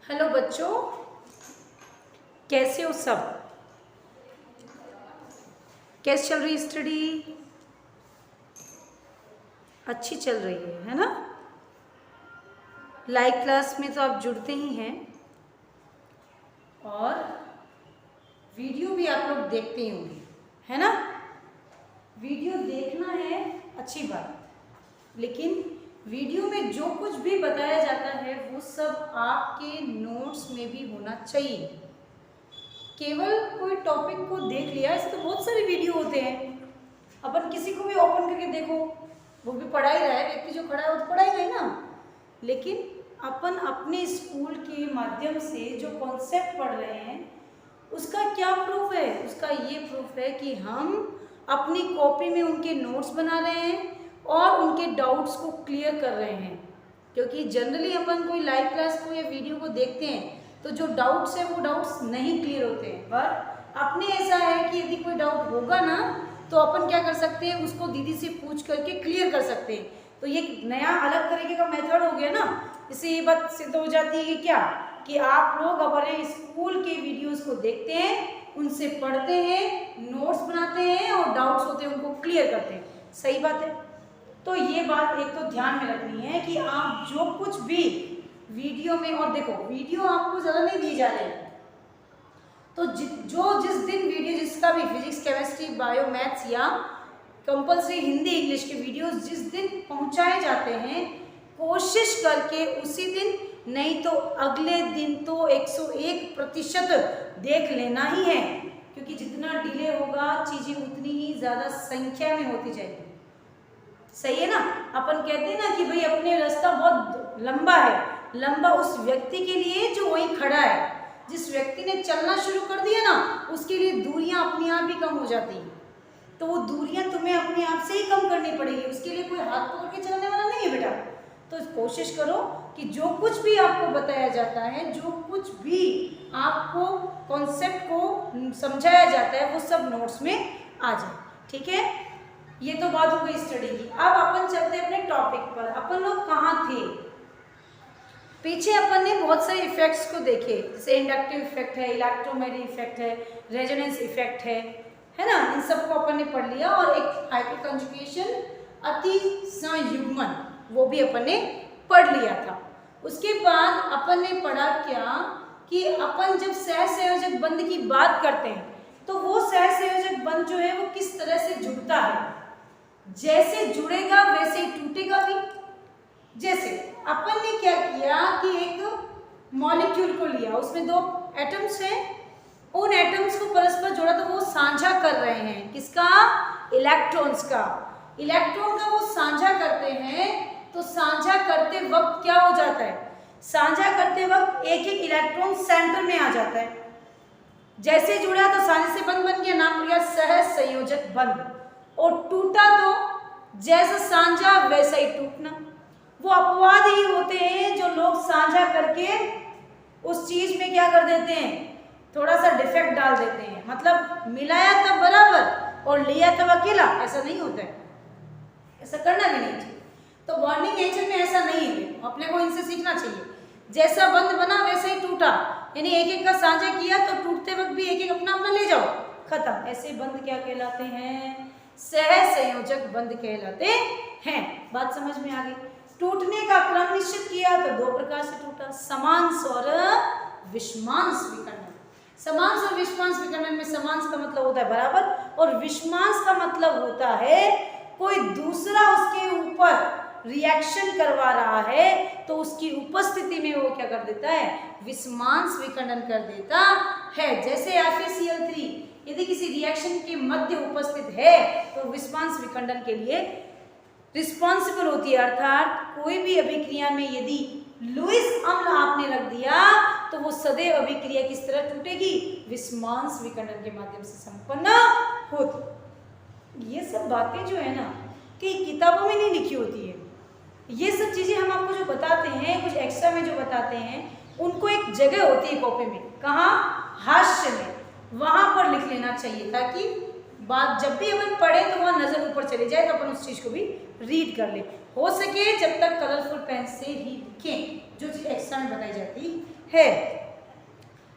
Hello बच्चों, कैसे हो सब? कैसे चल रही स्टडी? अच्छी चल रही है ना? लाइव क्लास में तो आप जुड़ते ही हैं और वीडियो भी आप लोग देखते ही होंगे, है ना? वीडियो देखना है अच्छी बात, लेकिन वीडियो में जो कुछ भी बताया जाता है वो सब आपके नोट्स में भी होना चाहिए। केवल कोई टॉपिक को देख लिया, ऐसे तो बहुत सारे वीडियो होते हैं, अपन किसी को भी ओपन करके देखो, वो भी पढ़ा ही रहा है, व्यक्ति जो खड़ा है वो तो पढ़ा ही रहा है ना। लेकिन अपन अपने स्कूल के माध्यम से जो कॉन्सेप्ट पढ़ रहे हैं उसका क्या प्रूफ है? उसका ये प्रूफ है कि हम अपनी कॉपी में उनके नोट्स बना रहे हैं और उनके डाउट्स को क्लियर कर रहे हैं। क्योंकि जनरली अपन कोई लाइव क्लास को या वीडियो को देखते हैं तो जो डाउट्स है वो डाउट्स नहीं क्लियर होते हैं, पर अपने ऐसा है कि यदि कोई डाउट होगा ना तो अपन क्या कर सकते हैं, उसको दीदी से पूछ करके क्लियर कर सकते हैं। तो ये नया अलग तरीके का मेथड हो गया ना। इससे ये बात सिद्ध हो जाती है कि क्या कि आप लोग अपने स्कूल के वीडियोस को देखते हैं, उनसे पढ़ते हैं, नोट्स बनाते हैं और डाउट्स होते हैं उनको क्लियर करते हैं। सही बात है। तो ये बात एक तो ध्यान में रखनी है कि आप जो कुछ भी वीडियो में, और देखो वीडियो आपको ज़्यादा नहीं दिए जा रहे हैं, तो जिस दिन वीडियो, जिसका भी फिजिक्स, केमिस्ट्री, बायो, मैथ्स या कंपलसरी हिंदी, इंग्लिश के वीडियोस जिस दिन पहुंचाए जाते हैं, कोशिश करके उसी दिन, नहीं तो अगले दिन तो 101% देख लेना ही है। क्योंकि जितना डिले होगा चीज़ें उतनी ही ज़्यादा संख्या में होती जाएगी। सही है ना? अपन कहते हैं ना कि भाई अपने रास्ता बहुत लंबा है, लंबा उस व्यक्ति के लिए जो वहीं खड़ा है। जिस व्यक्ति ने चलना शुरू कर दिया ना, उसके लिए दूरियां अपने आप ही कम हो जाती हैं। तो वो दूरियां तुम्हें अपने आप से ही कम करनी पड़ेगी, उसके लिए कोई हाथ पकड़ के चलने वाला नहीं है बेटा। तो कोशिश करो कि जो कुछ भी आपको बताया जाता है, जो कुछ भी आपको कॉन्सेप्ट को समझाया जाता है, वो सब नोट्स में आ जाए। ठीक है, ये तो बात हो गई स्टडी की। अब अपन चलते हैं अपने टॉपिक पर। अपन लोग कहाँ थे? पीछे अपन ने बहुत सारे इफेक्ट्स को देखे, जैसे इंडक्टिव इफेक्ट है, इलेक्ट्रोमैग्नेटिक इफेक्ट है, रेजोनेंस इफेक्ट है ना? इन सबको अपन ने पढ़ लिया। और एक हाइपरकंजुगेशन, अति संयुग्मन, वो भी अपन ने पढ़ लिया था। उसके बाद अपन ने पढ़ा क्या कि अपन जब सहसंयोजक बंध की बात करते हैं तो वो सहसंयोजक बंध जो है वो किस तरह से जुड़ता है। जैसे जुड़ेगा वैसे ही टूटेगा भी। जैसे अपन ने क्या किया कि एक मॉलिक्यूल को लिया, उसमें दो एटम्स हैं, उन एटम्स को परस्पर जोड़ा तो वो साझा कर रहे हैं। किसका? इलेक्ट्रॉन्स का। इलेक्ट्रॉन का वो साझा करते हैं, तो साझा करते वक्त क्या हो जाता है? साझा करते वक्त एक एक इलेक्ट्रॉन सेंटर में आ जाता है। जैसे जुड़ा तो साझे से बंध बन गया, नाम पड़ गया सहसंयोजक बंध। और टूटा तो जैसा साझा वैसा ही टूटना। वो अपवाद ही होते हैं जो लोग साझा करके उस चीज में क्या कर देते हैं, थोड़ा सा डिफेक्ट डाल देते हैं। मतलब मिलाया तब बराबर और लिया तब अकेला, ऐसा नहीं होता है, ऐसा करना भी नहीं चाहिए। तो बॉन्डिंग नेचर में ऐसा नहीं है, अपने को इनसे सीखना चाहिए। जैसा बंध बना वैसे ही टूटा, यानी एक एक का साझा किया तो टूटते वक्त भी एक एक अपना अपना ले जाओ, खत्म। ऐसे बंध क्या कहलाते हैं? सहसंयोजक बंध कहलाते हैं। बात समझ में आ गई? टूटने का क्रम निश्चित किया तो दो प्रकार से टूटा, समांश और विषमांश विकर्णन। समांश और विषमांश विकर्णन में समांश का मतलब होता है बराबर और विषमांश का मतलब होता है कोई दूसरा उसके ऊपर रिएक्शन करवा रहा है तो उसकी उपस्थिति में वो क्या कर देता है? विषमांश विकर्णन कर देता है। जैसे FeCl3 यदि किसी रिएक्शन के मध्य उपस्थित है तो विषमांश विखंडन के लिए रिस्पॉन्सिबल होती है। अर्थात कोई भी अभिक्रिया में यदि लुईस अम्ल आपने रख दिया तो वो सदैव अभिक्रिया किस तरह टूटेगी? विषमांश विखंडन के माध्यम से संपन्न होती। ये सब बातें जो है ना कि किताबों में नहीं लिखी होती है। ये सब चीजें हम आपको जो बताते हैं, कुछ एक्स्ट्रा में जो बताते हैं, उनको एक जगह होती है कॉपी में। कहाँ? हास्य में, वहां पर लिख लेना चाहिए ताकि बात जब भी अपन पढ़े तो वहां नजर ऊपर चली जाए तो अपन उस चीज को भी रीड कर ले। हो सके जब तक कलरफुल पेन से ही लिखें, जो चीज एक्स्ट्रा कक्षा में बताई जाती है।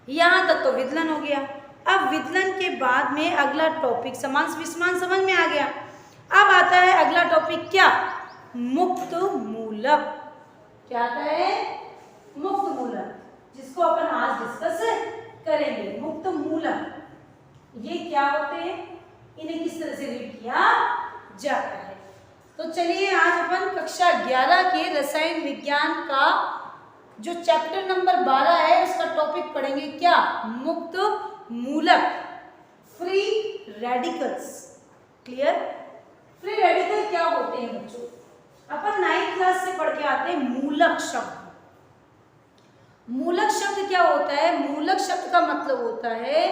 यहाँ तक तो विदलन हो गया। अब विदलन के बाद में अगला टॉपिक समास विस्मान समझ में आ गया। अब आता है अगला टॉपिक क्या, मुक्त मूलक। क्या आता है, मुक्त मूलक, जिसको अपन आज डिस्कस करेंगे। मुक्त मूलक ये क्या होते हैं, इन्हें किस तरह से रीड किया जाता है। तो चलिए आज अपन कक्षा 11 के रसायन विज्ञान का जो चैप्टर नंबर 12 है उसका टॉपिक पढ़ेंगे क्या, मुक्त मूलक, free radicals. Clear, free radical क्या होते हैं बच्चों, अपन 9th क्लास से पढ़ के आते हैं मूलक शब्द। मूलक शब्द क्या होता है, मूलक शब्द का मतलब होता है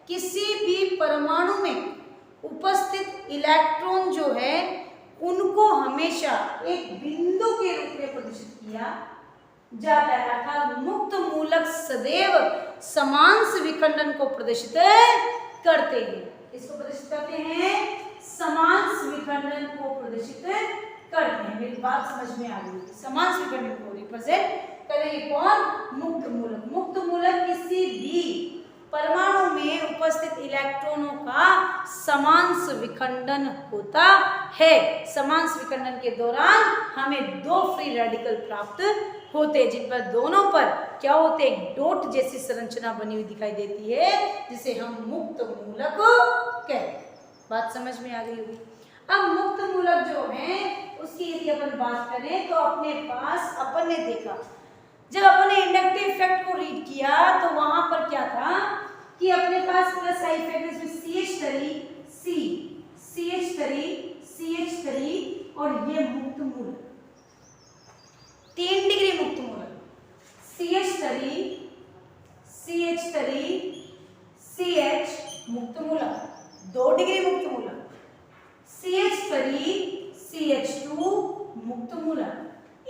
किसी भी परमाणु में उपस्थित इलेक्ट्रॉन जो है उनको हमेशा एक बिंदु के रूप में प्रदर्शित किया जाता है। अर्थात मुक्त मूलक सदैव समांश विखंडन को प्रदर्शित करते हैं। इसको प्रदर्शित करते हैं, समांश विखंडन को प्रदर्शित करते हैं। मेरी बात समझ में आ गई, समांश विखंडन को रिप्रेजेंट करेंगे कौन, मुक्त मूलक। मुक्त मूलक किसी भी परमाणु में उपस्थित इलेक्ट्रॉनों का समांश विखंडन होता है। समांश विखंडन के दौरान हमें 2 फ्री रेडिकल प्राप्त होते हैं, जिन पर दोनों पर क्या होते हैं, डॉट जैसी संरचना बनी हुई दिखाई देती है, जिसे हम मुक्त मूलक कहते हैं। बात समझ में आ गई होगी। अब मुक्त मूलक जो है उसकी यदि अपन बात करें तो अपने पास अपन ने देखा, जब अपन ने इंडक्टिव इफेक्ट को रीड किया तो वहां पर क्या था कि अपने पास प्लस आई इफेक्ट इसमें CH3 और ये मुक्त मूलक 3 डिग्री मुक्त मूलक, CH मुक्त मूलक 2 डिग्री मुक्त मूलक, CH2 मुक्त मूलक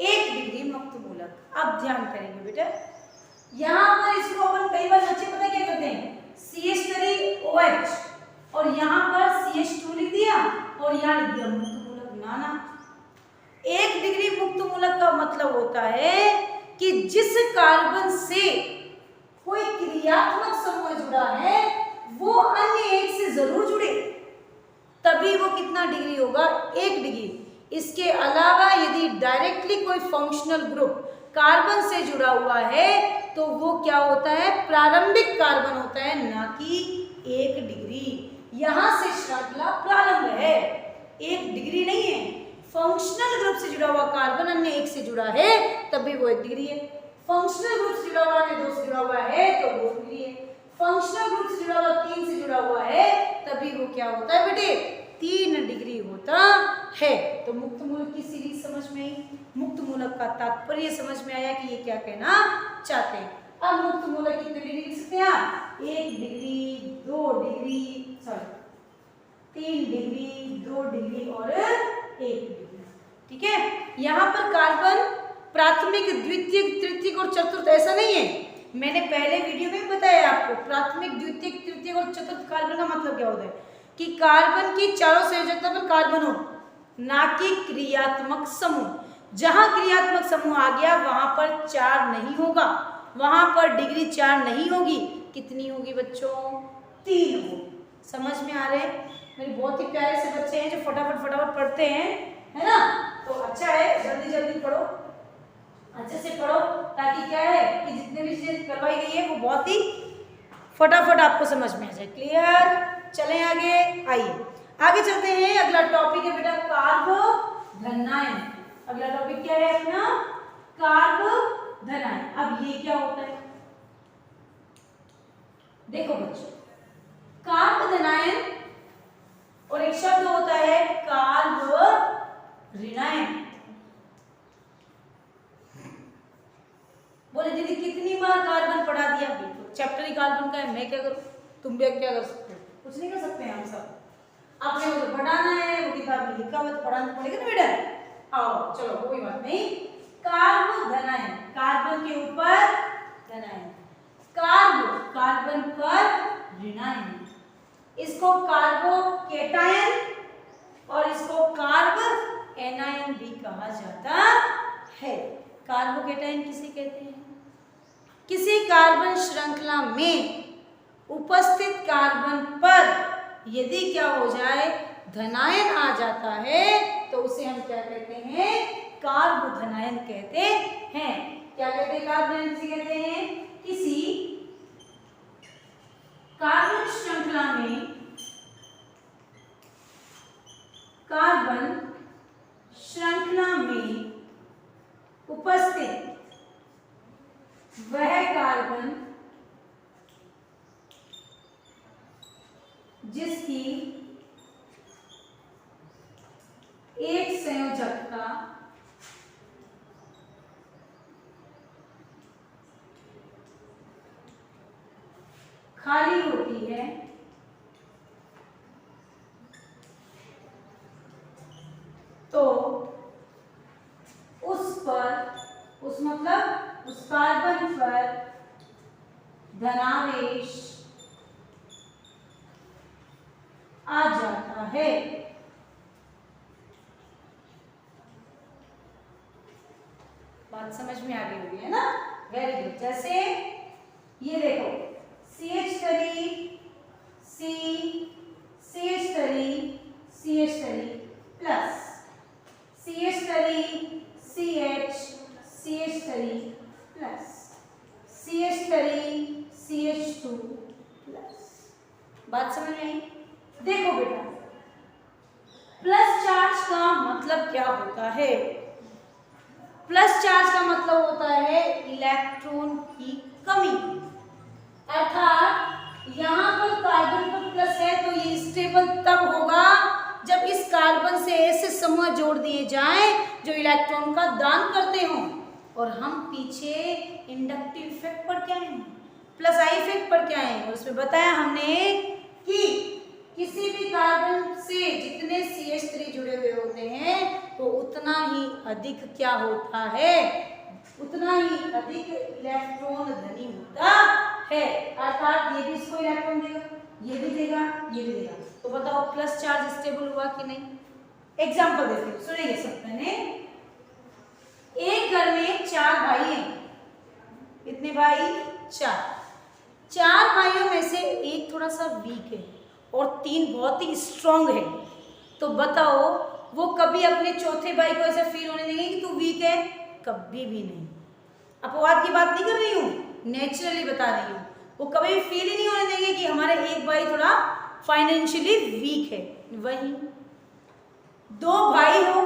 1 डिग्री मुक्त मूलक। अब ध्यान करेंगे बेटा, यहाँ पर इसको अपन कई बार बच्चे पता क्या करते हैं, CH3OH और यहाँ पर CH2 लिख दिया और यहाँ लिख दिया मुक्त मूलक। ना, 1 डिग्री मुक्त मूलक का मतलब होता है कि जिस कार्बन से कोई क्रियात्मक समूह जुड़ा है वो अन्य एक से जरूर जुड़े, तभी वो कितना डिग्री होगा, 1 डिग्री। इसके अलावा यदि डायरेक्टली कोई फंक्शनल ग्रुप कार्बन से जुड़ा हुआ है तो वो क्या होता है, प्रारंभिक कार्बन होता है, ना कि 1 डिग्री। यहां से श्रृंखला प्रारंभ है, 1 डिग्री नहीं है। फंक्शनल ग्रुप से जुड़ा हुआ कार्बन अन्य एक से जुड़ा है तभी वो 1 डिग्री है। फंक्शनल ग्रुप से जुड़ा हुआ अन्य 2 से जुड़ा हुआ है तो 2 डिग्री है। फंक्शनल ग्रुप से जुड़ा हुआ 3 से जुड़ा हुआ है तभी वो क्या होता है बेटे, 3 डिग्री होता है। तो मुक्त मूलक की सीरीज समझ में आई, मुक्त मूलक का तात्पर्य समझ में आया कि ये क्या कहना चाहते हैं। अब मुक्त मूलक कितने डिग्री लिख सकते हैं आप, 1 डिग्री, 2 डिग्री, 3 डिग्री, 2 डिग्री और 1 डिग्री। ठीक है, यहाँ पर कार्बन प्राथमिक, द्वितीयक, तृतीयक और चतुर्थ ऐसा नहीं है। मैंने पहले वीडियो में बताया आपको, प्राथमिक, द्वितीयक, तृतीयक और चतुर्थ कार्बन का मतलब क्या होता है कि कार्बन की चारों संयोजकता पर कार्बन हो, ना कि क्रियात्मक समूह। जहां क्रियात्मक समूह आ गया वहां पर 4 नहीं होगा, वहां पर डिग्री 4 नहीं होगी। कितनी होगी बच्चों, 3 होगी। समझ में आ रहे हैं? मेरे बहुत ही प्यारे से बच्चे हैं जो फटाफट पढ़ते हैं, है ना। तो अच्छा है, जल्दी जल्दी पढ़ो, अच्छे से पढ़ो, ताकि क्या है कि जितने भी चीजें करवाई गई है वो बहुत ही फटाफट आपको समझ में आ जाए। क्लियर, चलें आगे, आइए आगे चलते हैं। अगला टॉपिक है बेटा कार्बोधनायन। अगला टॉपिक क्या है अपना, कार्बोधनायन। अब ये क्या होता है, देखो बच्चों, कार्बोधनायन और एक शब्द होता है कार्बोऋणायन। बोले दीदी कितनी बार कार्बन पढ़ा दिया, बिल्कुल चैप्टर ही कार्बन का है, मैं क्या करूं, तुम भी क्या कर सकते हो, कुछ नहीं कर सकते हैं हम सब। आपने वो तो पढ़ाना है, वो किताब में लिखा हुआ तो पढ़ाना पड़ेगा ना बेटा। आओ चलो कोई बात नहीं। कार्बोधनायन, कार्बन के ऊपर धनायन, कार्बन पर ऋणायन, इसको कार्बोकेटायन और इसको कार्ब एनायन भी कहा जाता है। कार्बोकेटायन किसे कहते हैं, किसी कार्बन श्रृंखला में उपस्थित कार्बन पर यदि क्या हो जाए, धनायन आ जाता है तो उसे हम क्या कहते हैं, कार्बोधनायन कहते हैं। क्या कहते हैं, कार्बोधनायन से कहते हैं किसी कार्बन श्रृंखला में उपस्थित वह कार्बन जिसकी एक संयोजकता खाली होती है, तो उस कार्बन पर धनावेश आ जाता है। बात समझ में आ गई होगी, है ना? Very good. जैसे ये देखो CH3 CH3 plus CH3 CH3 plus CH3 CH2 plus. बात समझ में आई? देखो बेटा, प्लस चार्ज का मतलब क्या होता है? प्लस चार्ज का मतलब होता है इलेक्ट्रॉन की कमी, अर्थात यहाँ पर कार्बन पर प्लस है तो ये स्टेबल तब होगा जब इस कार्बन से ऐसे समूह जोड़ दिए जाएं जो इलेक्ट्रॉन का दान करते हों। और हम पीछे इंडक्टिव इफेक्ट पढ़ के आए हैं, प्लस आई इफेक्ट पढ़ के आए हैं, और उसमें बताया हमने कि किसी भी कार्बन से जितने CH3 जुड़े हुए होते हैं तो उतना ही अधिक क्या होता है, उतना ही अधिक इलेक्ट्रॉन धनी होता है। अर्थात ये भी इसको इलेक्ट्रॉन देगा, ये भी देगा, ये भी देगा। तो बताओ प्लस चार्ज स्टेबल हुआ कि नहीं? एग्जांपल देखते हैं, सुनिए सब। मैंने एक घर में 4 भाई हैं। कितने भाई? 4 भाइयों में से एक थोड़ा सा वीक है और 3 बहुत ही स्ट्रांग है। तो बताओ वो कभी अपने चौथे भाई को ऐसा फील होने देंगे कि तू वीक है? कभी भी नहीं। अपवाद की बात नहीं कर रही हूँ, नेचुरली बता रही हूँ। वो कभी भी फील ही नहीं होने देंगे कि हमारे एक भाई थोड़ा फाइनेंशियली वीक है। वही 2 भाई हो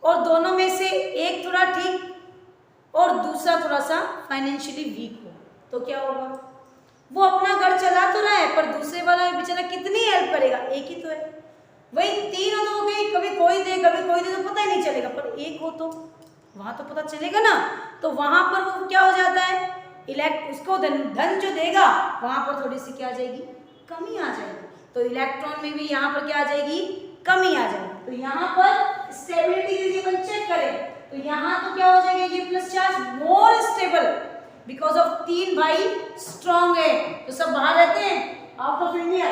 और दोनों में से एक थोड़ा ठीक और दूसरा थोड़ा सा फाइनेंशियली वीक हो, तो क्या होगा? वो अपना घर चला तो रहा है पर दूसरे वाला बेचारा कितनी हेल्प करेगा? एक ही तो है। वही 3 हो गई, कभी कोई दे कभी कोई दे तो पता ही नहीं चलेगा, पर एक हो तो वहां तो पता चलेगा ना। तो वहां पर वो क्या हो जाता है, उसको धन जो देगा वहां पर थोड़ी सी क्या आ जाएगी, कमी आ जाएगी। तो इलेक्ट्रॉन में भी यहाँ पर क्या आ जाएगी, कमी आ जाएगी। तो यहाँ पर स्टेबिलिटी यदि अपन चेक करें तो यहाँ तो क्या हो जाएगा, ये plus charge more stable because of 3 भाई स्ट्रॉन्ग है। तो सब बाहर रहते हैं, आउट ऑफ इंडिया।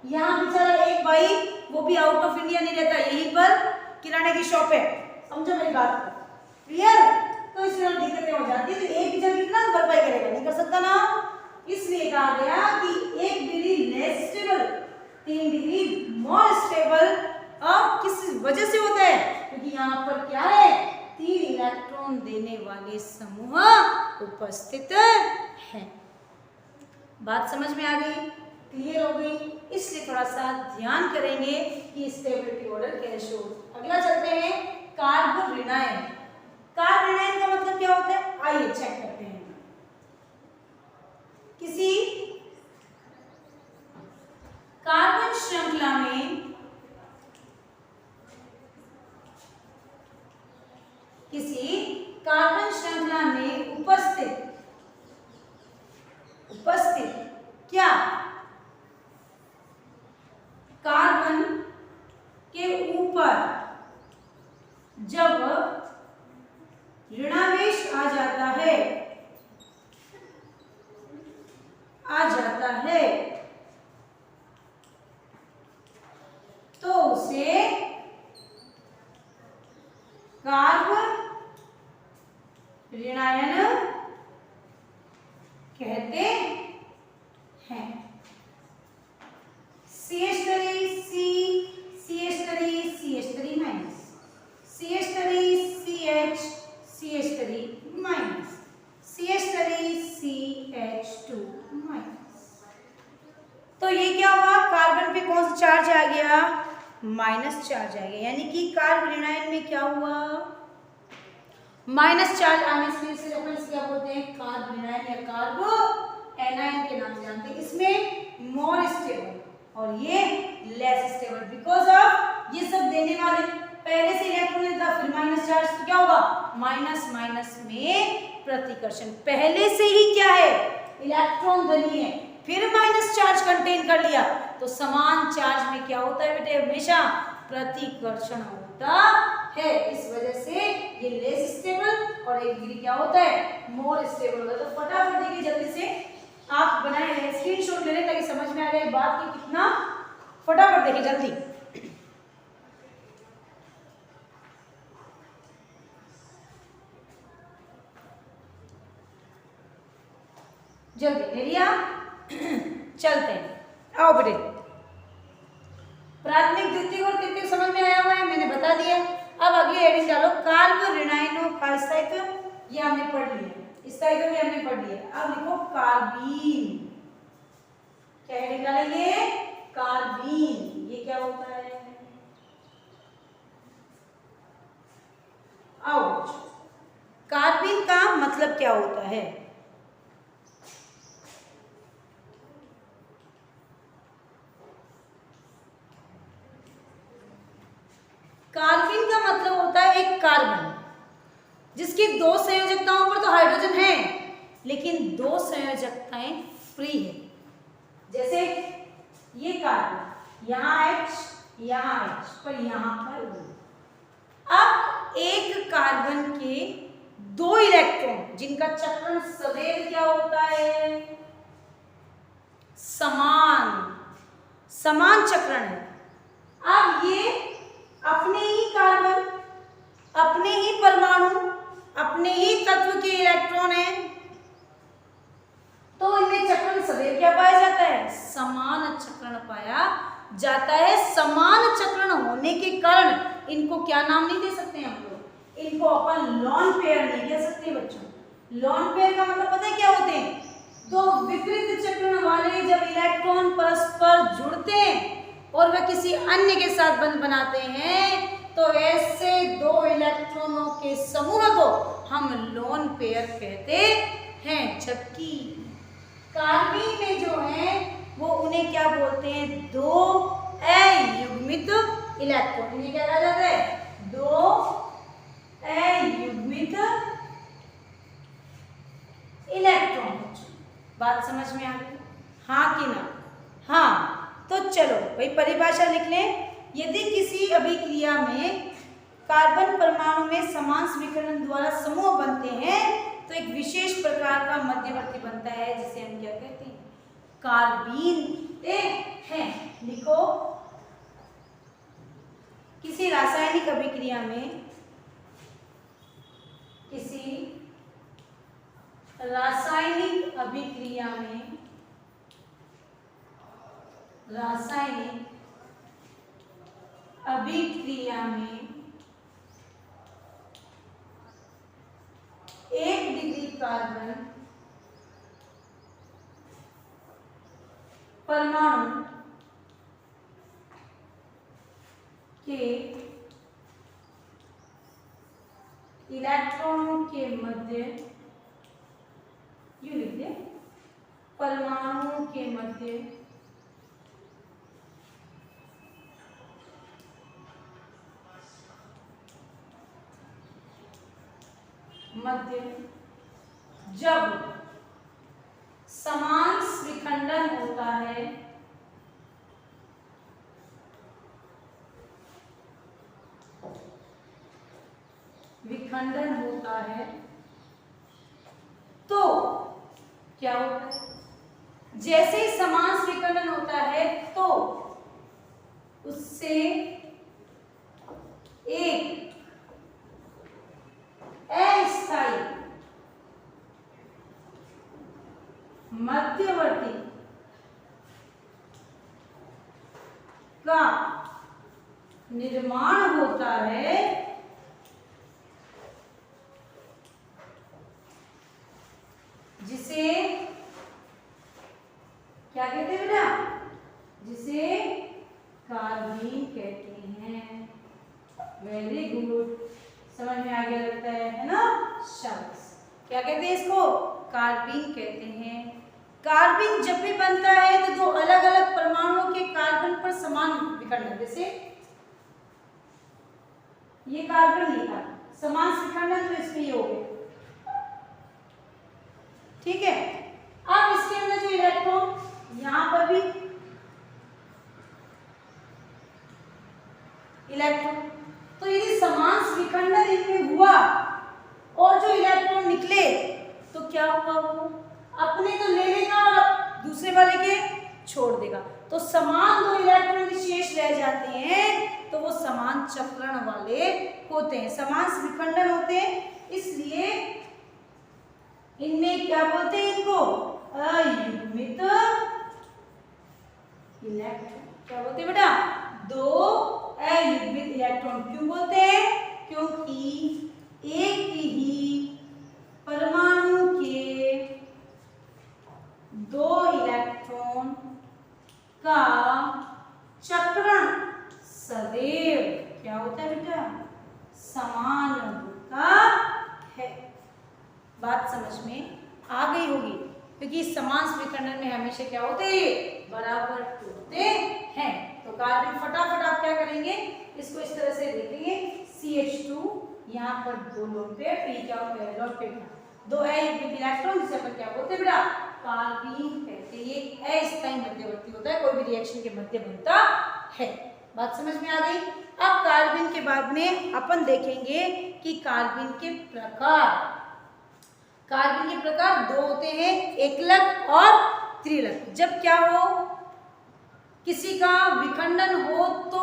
यहाँ बेचारा एक भाई वो भी आउट ऑफ इंडिया नहीं रहता, यहीं पर किराने की शॉप है। समझो मेरी बात को, क्लियर? तो इसमें दिक्कतें हो जाती है। तो एक बेचारा कितना भरपाई करेगा, नहीं कर सकता ना। इसलिए कहा गया कि 1 degree less stable, 3 degree more stable. अब किस वजह से होता है? क्योंकि यहाँ पर क्या है, 3 इलेक्ट्रॉन देने वाले समूह उपस्थित हैं। बात समझ में आ गई, क्लियर हो गई? इसलिए थोड़ा सा ध्यान करेंगे कि स्टेबिलिटी ऑर्डर कैसे हो। अगला चलते हैं, कार्बन ऋणायन। कार्बन ऋणायन का मतलब क्या होता है, आइए चेक करते हैं। किसी कार्बन श्रृंखला में क्या कार्बन के ऊपर जब ऋणावेश आ जाता है तो उसे कार्ब ऋणायन कहते हैं। CH3 C, CH3 CH3 minus, CH3 CH, CH3 minus, CH3 CH2 minus. तो ये क्या हुआ, कार्बन पे कौन सा चार्ज आ गया, माइनस चार्ज आ गया, यानी कि कार्बोनिनाइन में क्या हुआ, माइनस चार्ज आने से इसे अपन क्या बोलते हैं, कार्बोनिनाइन या कार्बो एनाइन के नाम से जानते हैं। इसमें मोर स्टेबल और ये लेस स्टेबल, बिकॉज ऑफ ये सब देने वाले पहले से इलेक्ट्रॉन था, फिर माइनस चार्ज, तो क्या होगा, माइनस माइनस में प्रतिकर्षण, पहले से ही क्या है, इलेक्ट्रॉन धनी है, फिर माइनस चार्ज कंटेन कर लिया, तो समान चार्ज में क्या होता है बेटे, हमेशा प्रतिकर्षण होता है। इस वजह से ये लेस स्टेबल और एक डिग्री क्या होता है, मोर स्टेबल होता है। तो फटाफट देखिए जल्दी से आप बनाए, स्क्रीनशॉट ले लें ताकि समझ में आ जाए बात की कितना, फटाफट देखिए जल्दी। जल्दी ले लिया, चलते हैं, आओ बेटे। प्राथमिक द्वितीयक और तृतीयक समझ में आया हुआ है, मैंने बता दिया। अब अगली हेडिंग डालो, कार्बोनिनाइनों का स्थायित्व, ये हमने पढ़ लिया, स्थायित्व भी हमने पढ़ लिया। अब लिखो कार्बीन, क्या हेडिंग डालेंगे, कार्बीन, ये क्या होता है, आओ, कार्बीन का मतलब क्या होता है, कार्बीन का मतलब होता है एक कार्बन जिसकी दो संयोजकताओं पर तो हाइड्रोजन है, लेकिन दो संयोजकताएं फ्री है। जैसे ये कार्बन, यहाँ H, यहाँ H, पर यहाँ पर O। अब एक कार्बन के दो इलेक्ट्रॉन जिनका चक्रण सदैव क्या होता है, समान चक्रण है। अब ये अपने ही कार्बन, अपने ही परमाणु, अपने ही तत्व के इलेक्ट्रॉन है, तो इनमें चक्रण सदैव क्या पाया जाता है, समान चक्रण पाया जाता है। समान चक्रण होने के कारण इनको क्या नाम नहीं दे सकते हम लोग, इनको अपन लॉन पेयर नहीं कह सकते बच्चों। लॉन पेयर का मतलब पता है क्या होते हैं, दो विपरीत चक्रण वाले जब इलेक्ट्रॉन परस्पर जुड़ते हैं और वह किसी अन्य के साथ बंध बनाते हैं, तो ऐसे दो इलेक्ट्रॉनों के समूह को हम लोन पेयर कहते हैं। जबकि कार्बीन में जो है वो उन्हें क्या बोलते हैं, दो अयुग्मित इलेक्ट्रॉन, इन्हें क्या कहा जाता है, दो अयुग्मित इलेक्ट्रॉन। बात समझ में आ गई, हाँ कि ना, हाँ। तो चलो भाई परिभाषा लिख लें, यदि किसी अभिक्रिया में कार्बन परमाणु में समान विकर्ण द्वारा समूह बनते हैं तो एक विशेष प्रकार का मध्यवर्ती बनता है जिसे हम क्या कहते हैं, कार्बीन हैं। लिखो, किसी रासायनिक अभिक्रिया में, किसी रासायनिक अभिक्रिया में, रासायनिक अभिक्रिया में 1 डिग्री कार्बन परमाणु के इलेक्ट्रॉनों के मध्य, यूं लिख दे, परमाणुओं के मध्य जब समान विखंडन होता है, विखंडन होता है तो क्या होता है, जैसे ही समान विखंडन होता है तो उससे एक अस्थायी मध्यवर्ती का निर्माण होता है जिसे क्या कहते हैं बेटा? जिसे कार्बीन कहते हैं। वेरी गुड, समझ में आ गया लगता है ना? शाबाश। क्या कहते हैं इसको? कार्बीन कहते हैं। कार्बन जब भी बनता है तो दो अलग अलग परमाणुओं के कार्बन पर समान विखंडन, जैसे ये कार्बन, ये कार्बन, समान विखंडन, तो इसमें ये हो गया। ठीक है। अब इसके अंदर जो इलेक्ट्रॉन, यहां पर भी इलेक्ट्रॉन, तो यदि समान विखंडन इनमें हुआ और जो इलेक्ट्रॉन निकले तो क्या होगा? वो अपने तो ले लेगा और दूसरे वाले के छोड़ देगा, तो समान दो इलेक्ट्रॉन शेष रह जाते हैं, तो वो समान चक्रण वाले होते हैं, समान विखंडन होते हैं। इसलिए इनमें क्या बोलते हैं? इनको अयुग्मित इलेक्ट्रॉन। क्या बोलते हैं बेटा? दो अयुग्मित इलेक्ट्रॉन। क्यों बोलते हैं? क्योंकि एक ही परमाणु के दो इलेक्ट्रॉन का चक्रण सदैव क्या होता है बेटा? समान होता है। बात समझ में आ गई होगी, क्योंकि समान विखंडन में हमेशा क्या होते हैं? बराबर होते हैं। तो कार्बन फटाफट आप क्या करेंगे? इसको इस तरह से लिखेंगे, CH2, यहाँ पर दो लोन पेयर, P क्या होता है? लोन पेयर, दो अयुग्मित इलेक्ट्रॉन, जिसे अपन क्या बोलते हैं बेटा? कार्बीन कहते हैं। ये अस्थायी मध्यवर्ती होता है, कोई भी रिएक्शन के मध्य बनता है। बात समझ में आ गई? अब कार्बन के बाद में अपन देखेंगे कि कार्बन के प्रकार। कार्बन के प्रकार दो होते हैं, एकलक और त्रिलक। जब क्या हो, किसी का विखंडन हो तो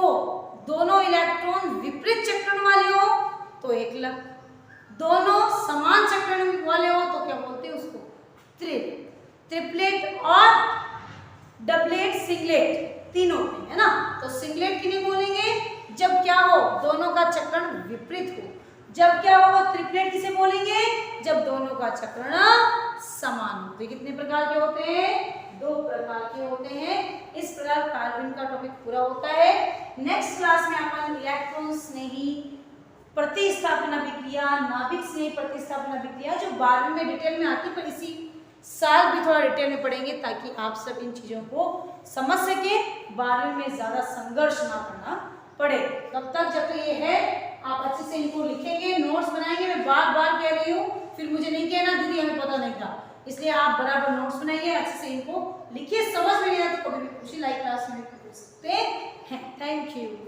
दोनों इलेक्ट्रॉन विपरीत चक्रण वाले हो तो एकलक, दोनों समान चक्रण वाले हो तो क्या बोलते हैं उसको? ट्रिपलेट और डबलेट, सिंगलेट, तीनों में, है ना? तो सिंगलेट किन्हें बोलेंगे? जब क्या हो, दोनों का चक्रण विपरीत हो। जब क्या होगा? ट्रिपलेट किसे बोलेंगे? जब दोनों का चक्रण समान हो। तो कितने प्रकार के होते हैं? दो प्रकार के होते हैं। इस प्रकार कार्बन का टॉपिक पूरा होता है। नेक्स्ट क्लास में अपन इलेक्ट्रॉन स्नेही प्रतिस्थापन अभिक्रिया, नाभिक स्नेही प्रतिस्थापन अभिक्रिया, जो 12वीं में डिटेल में आती, पर इसी साल भी थोड़ा डिटेल में पढ़ेंगे ताकि आप सब इन चीजों को समझ सके, 12वीं में ज्यादा संघर्ष ना करना पड़े। तब तक जब तक ये है आप अच्छे से इनको लिखेंगे, नोट्स बनाएंगे। मैं बार बार कह रही हूँ, फिर मुझे नहीं कहना दीदी हमें पता नहीं था, इसलिए आप बराबर नोट्स बनाइए, अच्छे से इनको लिखिए। समझ में नहीं आया तो कभी भी पूछिए, लाइव क्लास में पूछ सकते हैं। Thank you.